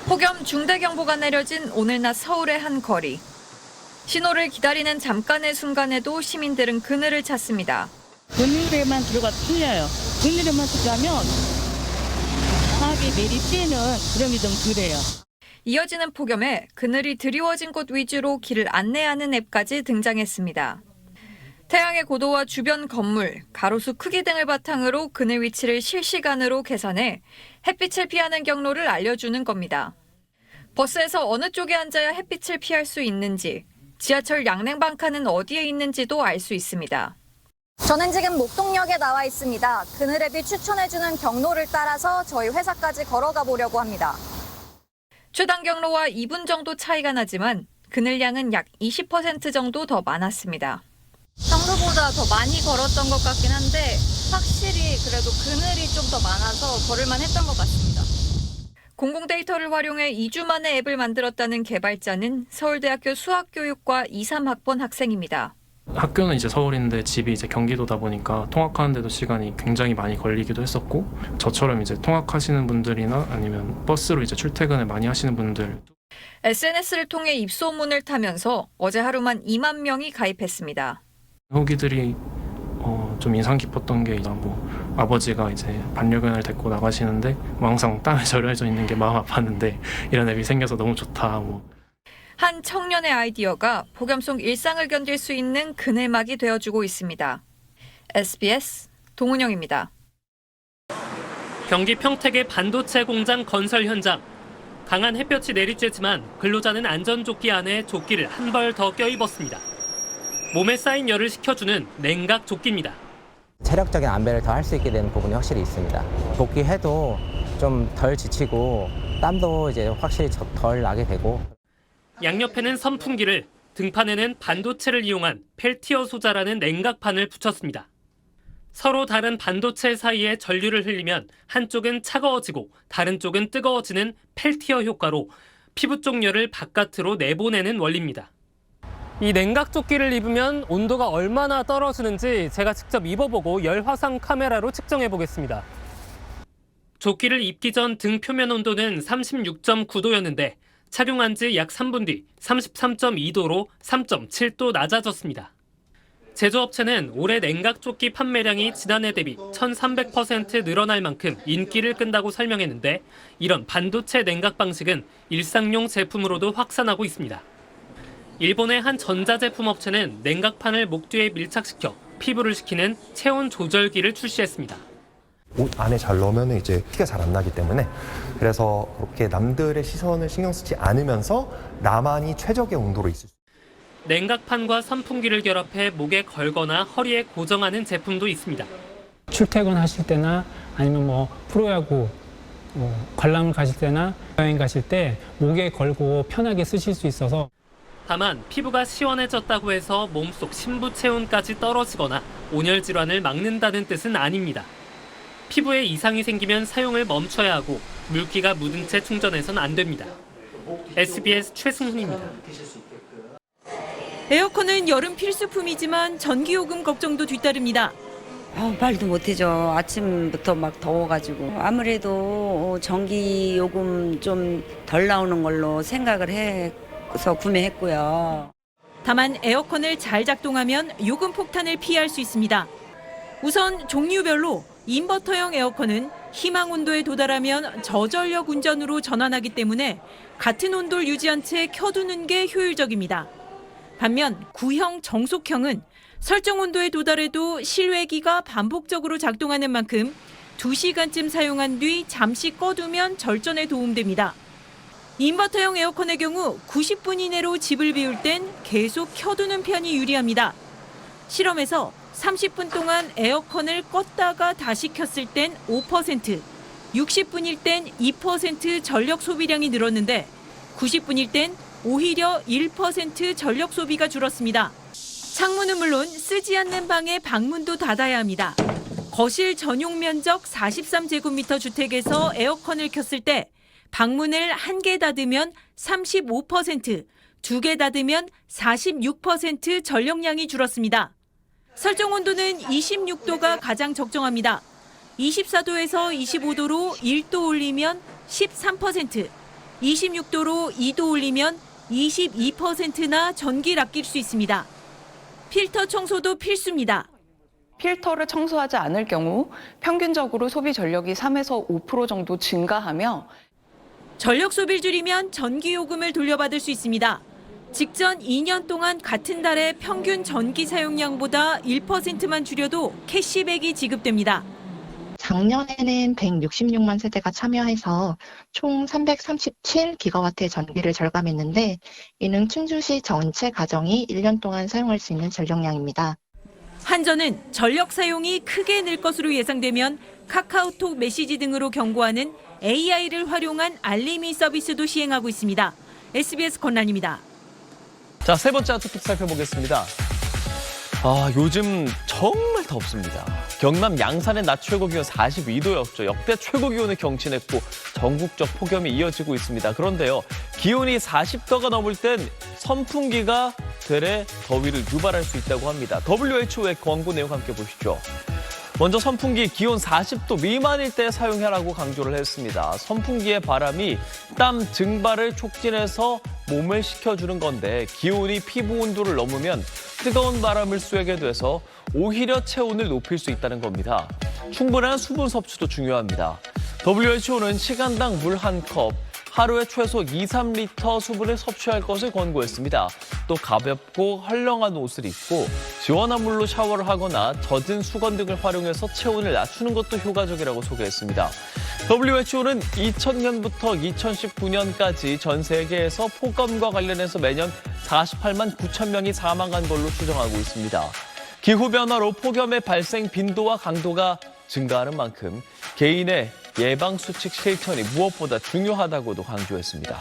폭염 중대경보가 내려진 오늘 낮 서울의 한 거리. 신호를 기다리는 잠깐의 순간에도 시민들은 그늘을 찾습니다. 그늘에만 들어가도 틀려요. 그늘에만 들어가면 강하게 내리쬐는 그럼이 좀 덜해요. 이어지는 폭염에 그늘이 드리워진 곳 위주로 길을 안내하는 앱까지 등장했습니다. 태양의 고도와 주변 건물, 가로수 크기 등을 바탕으로 그늘 위치를 실시간으로 계산해 햇빛을 피하는 경로를 알려주는 겁니다. 버스에서 어느 쪽에 앉아야 햇빛을 피할 수 있는지, 지하철 양냉방칸은 어디에 있는지도 알 수 있습니다. 저는 지금 목동역에 나와 있습니다. 그늘 앱이 추천해주는 경로를 따라서 저희 회사까지 걸어가 보려고 합니다. 최단 경로와 2분 정도 차이가 나지만 그늘량은 약 20% 정도 더 많았습니다. 평소보다 더 많이 걸었던 것 같긴 한데 확실히 그래도 그늘이 좀 더 많아서 걸을만 했던 것 같습니다. 공공 데이터를 활용해 2주 만에 앱을 만들었다는 개발자는 서울대학교 수학교육과 2, 3학번 학생입니다. 학교는 이제 서울인데 집이 이제 경기도다 보니까 통학하는데도 시간이 굉장히 많이 걸리기도 했었고, 저처럼 이제 통학하시는 분들이나 아니면 버스로 이제 출퇴근을 많이 하시는 분들. SNS를 통해 입소문을 타면서 어제 하루만 2만 명이 가입했습니다. 후기들이 좀 인상 깊었던 게 아버지가 이제 반려견을 데리고 나가시는데 항상 땀에 절여져 있는 게 마음 아팠는데 이런 앱이 생겨서 너무 좋다. 한 청년의 아이디어가 폭염 속 일상을 견딜 수 있는 그늘막이 되어주고 있습니다. SBS 동은영입니다. 경기 평택의 반도체 공장 건설 현장. 강한 햇볕이 내리쬐지만 근로자는 안전조끼 안에 조끼를 한 벌 더 껴입었습니다. 몸에 쌓인 열을 식혀주는 냉각 조끼입니다. 체력적인 안배를 더 할 수 있게 되는 부분이 확실히 있습니다. 복귀해도 좀 덜 지치고 땀도 이제 확실히 덜 나게 되고. 양옆에는 선풍기를, 등판에는 반도체를 이용한 펠티어 소자라는 냉각판을 붙였습니다. 서로 다른 반도체 사이에 전류를 흘리면 한쪽은 차가워지고 다른 쪽은 뜨거워지는 펠티어 효과로 피부 쪽 열을 바깥으로 내보내는 원리입니다. 이 냉각 조끼를 입으면 온도가 얼마나 떨어지는지 제가 직접 입어보고 열 화상 카메라로 측정해 보겠습니다. 조끼를 입기 전 등 표면 온도는 36.9도였는데 착용한 지 약 3분 뒤 33.2도로 3.7도 낮아졌습니다. 제조업체는 올해 냉각 조끼 판매량이 지난해 대비 1,300% 늘어날 만큼 인기를 끈다고 설명했는데, 이런 반도체 냉각 방식은 일상용 제품으로도 확산하고 있습니다. 일본의 한 전자제품 업체는 냉각판을 목 뒤에 밀착시켜 피부를 식히는 체온 조절기를 출시했습니다. 옷 안에 잘 넣으면 이제 티가 잘 안 나기 때문에, 그래서 그렇게 남들의 시선을 신경 쓰지 않으면서 나만이 최적의 온도로 있을 수 있습니다. 냉각판과 선풍기를 결합해 목에 걸거나 허리에 고정하는 제품도 있습니다. 출퇴근하실 때나 아니면 프로야구 관람을 가실 때나 여행 가실 때 목에 걸고 편하게 쓰실 수 있어서. 다만 피부가 시원해졌다고 해서 몸속 심부 체온까지 떨어지거나 온열 질환을 막는다는 뜻은 아닙니다. 피부에 이상이 생기면 사용을 멈춰야 하고 물기가 묻은 채 충전해서는 안 됩니다. SBS 최승훈입니다. 에어컨은 여름 필수품이지만 전기요금 걱정도 뒤따릅니다. 말도 못해죠. 아침부터 막 더워가지고. 아무래도 전기요금 좀 덜 나오는 걸로 생각을 해서 구매했고요. 다만 에어컨을 잘 작동하면 요금 폭탄을 피할 수 있습니다. 우선 종류별로 인버터형 에어컨은 희망 온도에 도달하면 저전력 운전으로 전환하기 때문에 같은 온도를 유지한 채 켜두는 게 효율적입니다. 반면 구형 정속형은 설정 온도에 도달해도 실외기가 반복적으로 작동하는 만큼 2시간쯤 사용한 뒤 잠시 꺼두면 절전에 도움됩니다. 인버터형 에어컨의 경우 90분 이내로 집을 비울 땐 계속 켜두는 편이 유리합니다. 실험에서 30분 동안 에어컨을 껐다가 다시 켰을 땐 5%, 60분일 땐 2% 전력 소비량이 늘었는데 90분일 땐 오히려 1% 전력 소비가 줄었습니다. 창문은 물론 쓰지 않는 방의 방문도 닫아야 합니다. 거실 전용 면적 43제곱미터 주택에서 에어컨을 켰을 때 방문을 1개 닫으면 35%, 2개 닫으면 46% 전력량이 줄었습니다. 설정 온도는 26도가 가장 적정합니다. 24도에서 25도로 1도 올리면 13%, 26도로 2도 올리면 22%나 전기를 아낄 수 있습니다. 필터 청소도 필수입니다. 필터를 청소하지 않을 경우 평균적으로 소비 전력이 3에서 5% 정도 증가하며 전력 소비를 줄이면 전기요금을 돌려받을 수 있습니다. 직전 2년 동안 같은 달에 평균 전기 사용량보다 1%만 줄여도 캐시백이 지급됩니다. 작년에는 166만 세대가 참여해서 총 337기가와트의 전기를 절감했는데 이는 충주시 전체 가정이 1년 동안 사용할 수 있는 전력량입니다. 한전은 전력 사용이 크게 늘 것으로 예상되면 카카오톡 메시지 등으로 경고하는 AI를 활용한 알림이 서비스도 시행하고 있습니다. SBS 권란입니다. 자, 세 번째 아토픽 살펴보겠습니다. 요즘 정말 덥습니다. 경남 양산의 낮 최고 기온 42도였죠. 역대 최고 기온을 경신했고 전국적 폭염이 이어지고 있습니다. 그런데요, 기온이 40도가 넘을 땐 선풍기가 되레 더위를 유발할 수 있다고 합니다. WHO의 권고 내용 함께 보시죠. 먼저 선풍기 기온 40도 미만일 때 사용하라고 강조를 했습니다. 선풍기의 바람이 땀 증발을 촉진해서 몸을 식혀주는 건데 기온이 피부 온도를 넘으면 뜨거운 바람을 쐬게 돼서 오히려 체온을 높일 수 있다는 겁니다. 충분한 수분 섭취도 중요합니다. WHO는 시간당 물 1컵, 하루에 최소 2-3리터 수분을 섭취할 것을 권고했습니다. 또 가볍고 헐렁한 옷을 입고 시원한 물로 샤워를 하거나 젖은 수건 등을 활용해서 체온을 낮추는 것도 효과적이라고 소개했습니다. WHO는 2000년부터 2019년까지 전 세계에서 폭염과 관련해서 매년 48만 9천 명이 사망한 걸로 추정하고 있습니다. 기후변화로 폭염의 발생 빈도와 강도가 증가하는 만큼 개인의 예방수칙 실천이 무엇보다 중요하다고도 강조했습니다.